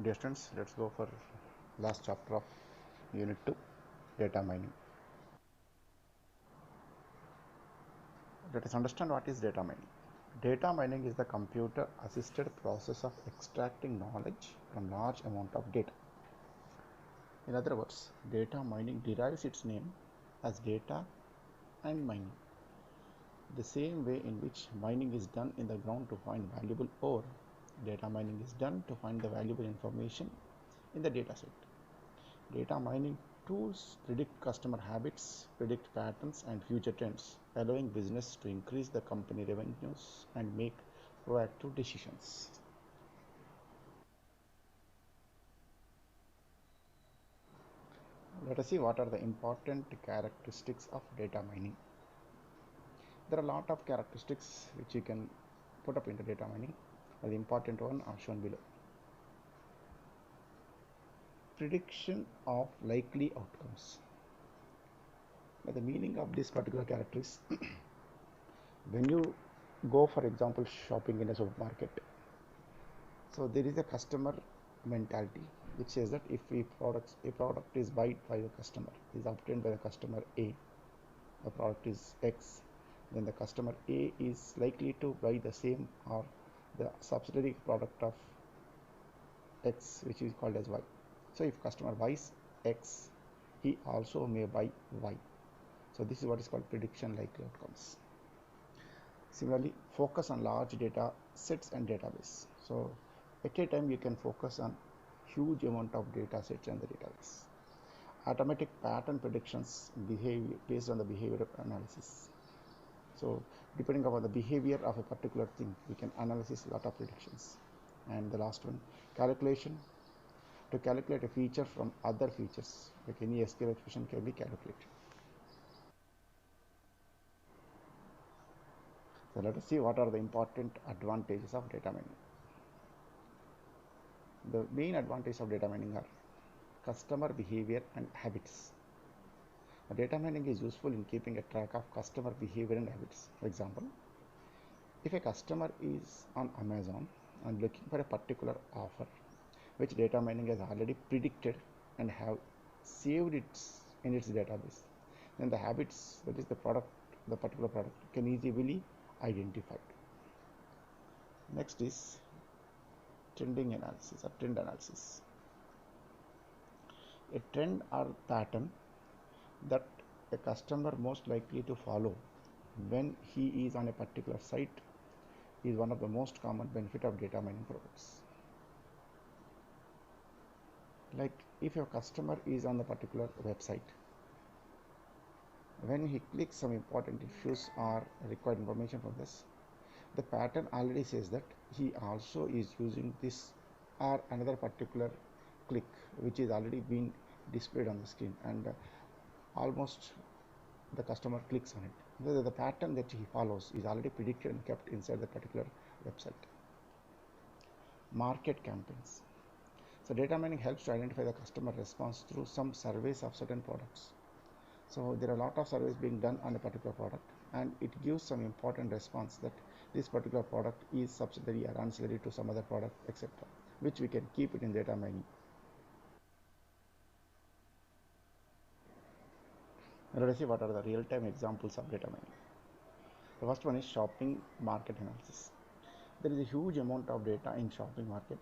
Dear students, let's go for last chapter of Unit 2, Data Mining. Let us understand what is data mining. Data mining is the computer-assisted process of extracting knowledge from large amount of data. In other words, data mining derives its name as data and mining. The same way in which mining is done in the ground to find valuable ore, data mining is done to find the valuable information in the dataset. Data mining tools predict customer habits, predict patterns and future trends, allowing business to increase the company revenues and make proactive decisions. Let us see what are the important characteristics of data mining. There are a lot of characteristics which you can put up into data mining. The important one are shown below. Prediction of likely outcomes. Now, the meaning of this particular character is when you go, for example, shopping in a supermarket, so there is a customer mentality which says that if a product is bought by the customer, is obtained by the customer A, the product is X, then the customer A is likely to buy the same or the subsidiary product of X, which is called as Y. So if customer buys X, he also may buy Y. So this is what is called prediction likely outcomes. Similarly, focus on large data sets and database. So at a time you can focus on huge amount of data sets and the database. Automatic pattern predictions behavior based on the behavior analysis. So depending upon the behavior of a particular thing, we can analyze a lot of predictions. And the last one, calculation, to calculate a feature from other features, like any SQL expression can be calculated. So let us see what are the important advantages of data mining. The main advantages of data mining are customer behavior and habits. Data mining is useful in keeping a track of customer behavior and habits. For example, if a customer is on Amazon and looking for a particular offer, which data mining has already predicted and have saved it in its database, then the habits, that is the particular product, can easily be identified. Next is trending analysis or trend analysis. A trend or pattern that a customer most likely to follow when he is on a particular site is one of the most common benefit of data mining products. Like if your customer is on the particular website, when he clicks some important issues or required information from this, the pattern already says that he also is using this or another particular click which is already being displayed on the screen, and almost the customer clicks on it. The pattern that he follows is already predicted and kept inside the particular website. Market campaigns. So data mining helps to identify the customer response through some surveys of certain products. So there are a lot of surveys being done on a particular product, and it gives some important response that this particular product is subsidiary or ancillary to some other product, etc., which we can keep it in data mining. Let us see what are the real-time examples of data mining. The first one is shopping market analysis. There is a huge amount of data in shopping market,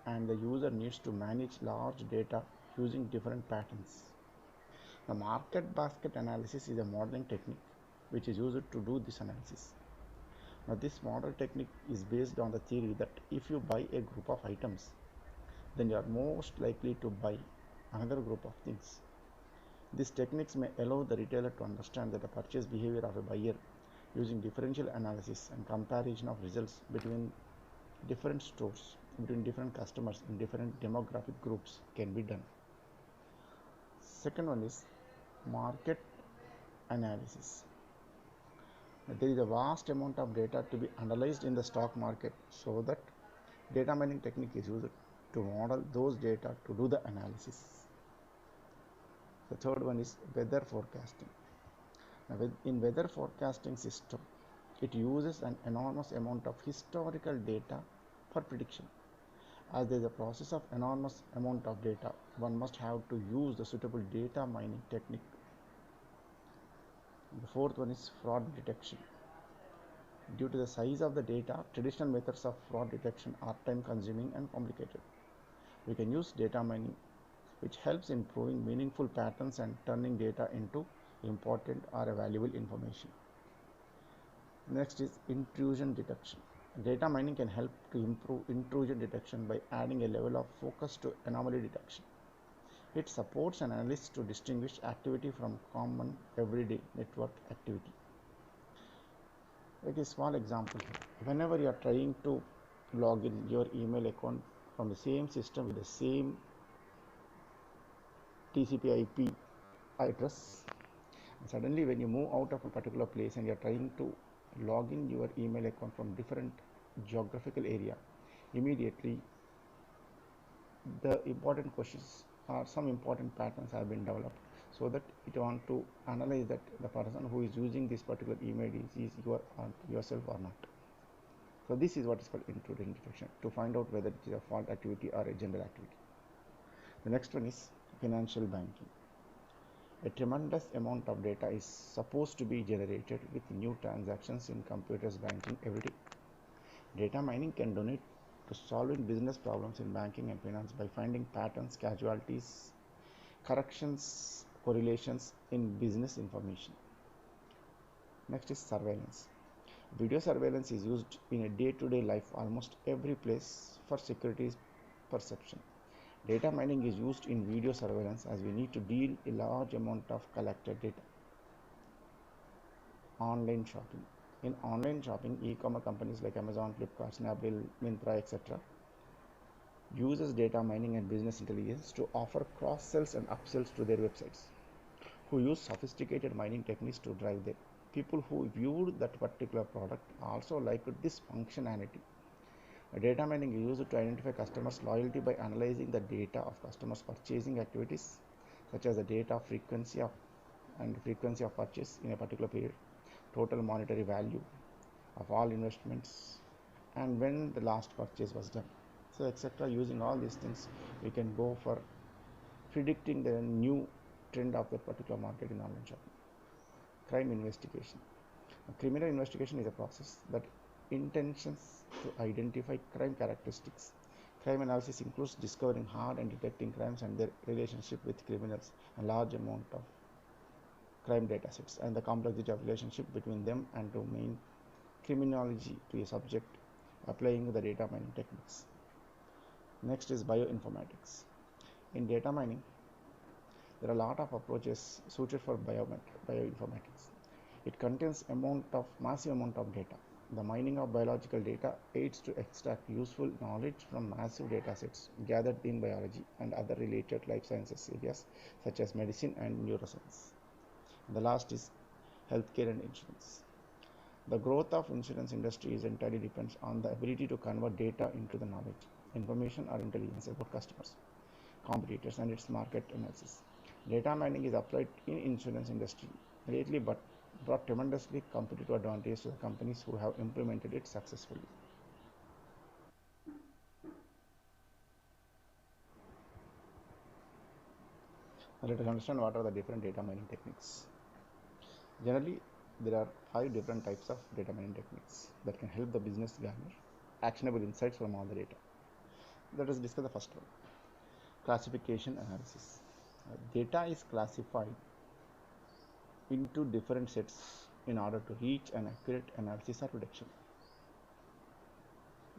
and the user needs to manage large data using different patterns. The market basket analysis is a modeling technique which is used to do this analysis. Now this model technique is based on the theory that if you buy a group of items, then you are most likely to buy another group of things. These techniques may allow the retailer to understand the purchase behavior of a buyer using differential analysis and comparison of results between different stores, between different customers in different demographic groups can be done. Second one is market analysis. There is a vast amount of data to be analyzed in the stock market, so that data mining technique is used to model those data to do the analysis. The third one is weather forecasting. Now, in weather forecasting system, it uses an enormous amount of historical data for prediction, As there is a process of enormous amount of data, one must have to use the suitable data mining technique. The fourth one is fraud detection. Due to the size of the data, traditional methods of fraud detection are time consuming and complicated. We can use data mining, which helps in proving meaningful patterns and turning data into important or valuable information. Next is intrusion detection. Data mining can help to improve intrusion detection by adding a level of focus to anomaly detection. It supports an analyst to distinguish activity from common everyday network activity. Like a small example here. Whenever you are trying to log in your email account from the same system with the same TCP IP address, and suddenly when you move out of a particular place and you are trying to log in your email account from different geographical area, immediately the important questions or some important patterns have been developed, so that it want to analyze that the person who is using this particular email is yourself or not. So this is what is called intrusion detection, to find out whether it is a fault activity or a general activity. The next one is financial banking. A tremendous amount of data is supposed to be generated with new transactions in computers banking every day. Data mining can donate to solving business problems in banking and finance by finding patterns, casualties, corrections, correlations in business information. Next is surveillance. Video surveillance is used in a day-to-day life almost every place for security perception. Data mining is used in video surveillance as we need to deal a large amount of collected data. Online shopping. In online shopping, e-commerce companies like Amazon, Flipkart, Snapdeal, Myntra, etc. uses data mining and business intelligence to offer cross-sells and upsells to their websites, who use sophisticated mining techniques to drive them. People who viewed that particular product also liked this functionality. Data mining is used to identify customers' loyalty by analyzing the data of customers' purchasing activities, such as the data frequency of purchase in a particular period, total monetary value of all investments, and when the last purchase was done. So, etc. Using all these things, we can go for predicting the new trend of that particular market in online shopping. Crime investigation. A criminal investigation is a process that intentions to identify crime characteristics. Crime analysis includes discovering hard and detecting crimes and their relationship with criminals, a large amount of crime data sets, and the complexity of relationship between them, and to main criminology to a subject applying the data mining techniques. Next is bioinformatics. In data mining, there are a lot of approaches suited for bioinformatics. It contains massive amount of data. The mining of biological data aids to extract useful knowledge from massive data sets gathered in biology and other related life sciences areas such as medicine and neuroscience. The last is healthcare and insurance. The growth of insurance industry is entirely depends on the ability to convert data into the knowledge, information or intelligence about customers, competitors and its market analysis. Data mining is applied in insurance industry lately, but brought tremendously competitive advantage to the companies who have implemented it successfully. Now let us understand what are the different data mining techniques. Generally, there are 5 different types of data mining techniques that can help the business garner actionable insights from all the data. Let us discuss the first one. Classification analysis. Data is classified into different sets in order to reach an accurate analysis or prediction.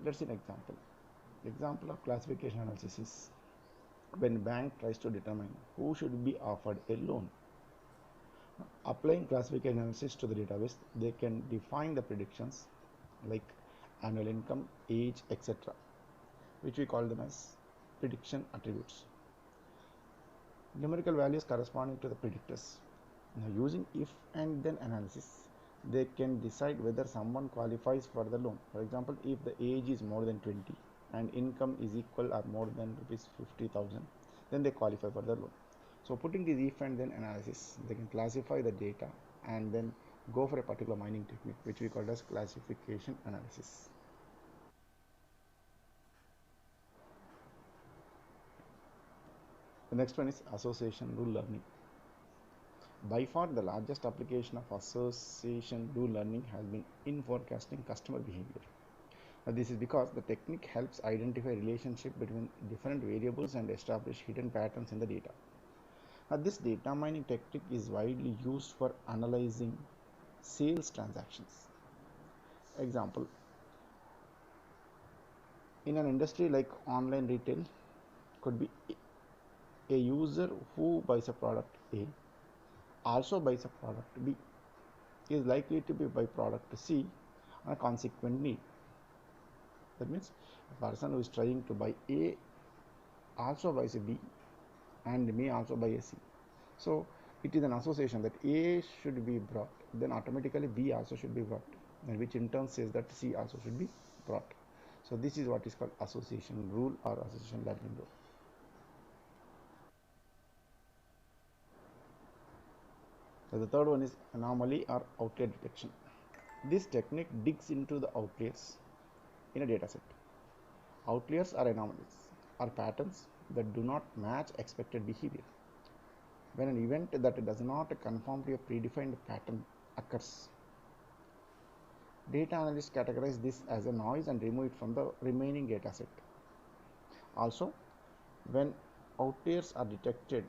Let's see an example. The example of classification analysis is when a bank tries to determine who should be offered a loan. Applying classification analysis to the database, they can define the predictions like annual income, age, etc., which we call them as prediction attributes. Numerical values corresponding to the predictors. Now, using if and then analysis, they can decide whether someone qualifies for the loan. For example, if the age is more than 20 and income is equal or more than rupees 50,000, then they qualify for the loan. So putting this if and then analysis, they can classify the data and then go for a particular mining technique, which we call as classification analysis. The next one is association rule learning. By far, the largest application of association rule learning has been in forecasting customer behavior. This is because the technique helps identify relationship between different variables and establish hidden patterns in the data. This data mining technique is widely used for analyzing sales transactions. Example, in an industry like online retail, could be a user who buys a product A also buys a product B is likely to be buy product C and consequently that means a person who is trying to buy A also buys a B and may also buy a C. So it is an association that A should be brought, then automatically B also should be brought, and which in turn says that C also should be brought. So this is what is called association rule or association learning rule. So the third one is anomaly or outlier detection. This technique digs into the outliers in a dataset. Outliers are anomalies or patterns that do not match expected behavior. When an event that does not conform to a predefined pattern occurs, data analysts categorize this as a noise and remove it from the remaining dataset. Also, when outliers are detected,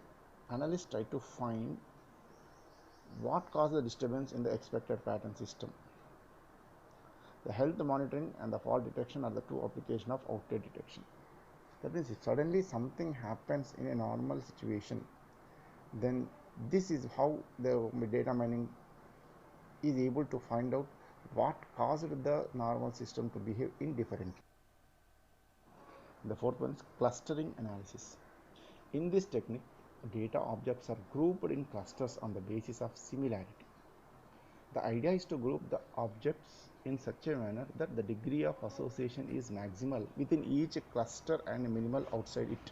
analysts try to find what caused the disturbance in the expected pattern system. The health monitoring and the fault detection are the two applications of outlier detection. That means if suddenly something happens in a normal situation, then this is how the data mining is able to find out what caused the normal system to behave indifferently. The fourth one is clustering analysis. In this technique, data objects are grouped in clusters on the basis of similarity. The idea is to group the objects in such a manner that the degree of association is maximal within each cluster and minimal outside it.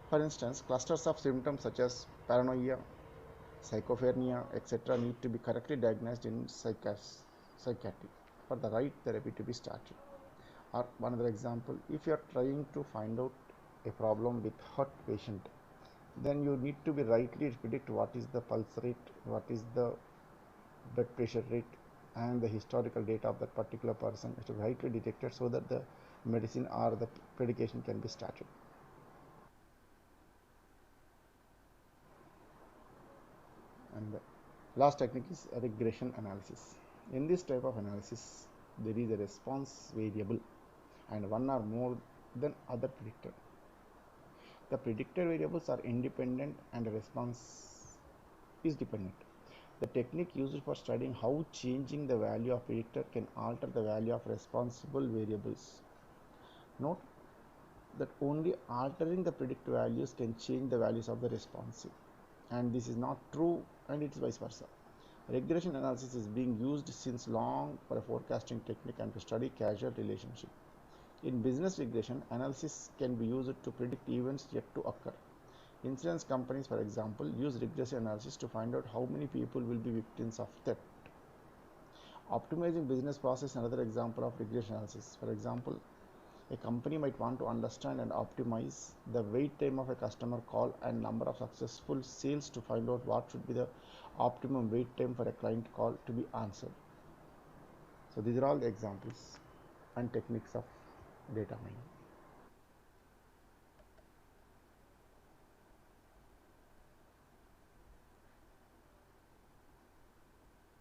For instance, clusters of symptoms such as paranoia, psychophrenia, etc. need to be correctly diagnosed in psychiatry for the right therapy to be started. Or another example, if you are trying to find out a problem with heart patient, then you need to be rightly predict what is the pulse rate, what is the blood pressure rate, and the historical data of that particular person is to be rightly detected so that the medicine or the medication can be started. And the last technique is regression analysis. In this type of analysis, there is a response variable and one or more than other predictor. The predictor variables are independent and the response is dependent. The technique used for studying how changing the value of predictor can alter the value of responsible variables. Note that only altering the predictor values can change the values of the responsive, and this is not true, and it is vice versa. Regression analysis is being used since long for a forecasting technique and to study causal relationship. In business regression, analysis can be used to predict events yet to occur. Insurance companies, for example, use regression analysis to find out how many people will be victims of theft. Optimizing business process is another example of regression analysis. For example, a company might want to understand and optimize the wait time of a customer call and number of successful sales to find out what should be the optimum wait time for a client call to be answered. So these are all the examples and techniques of data mining.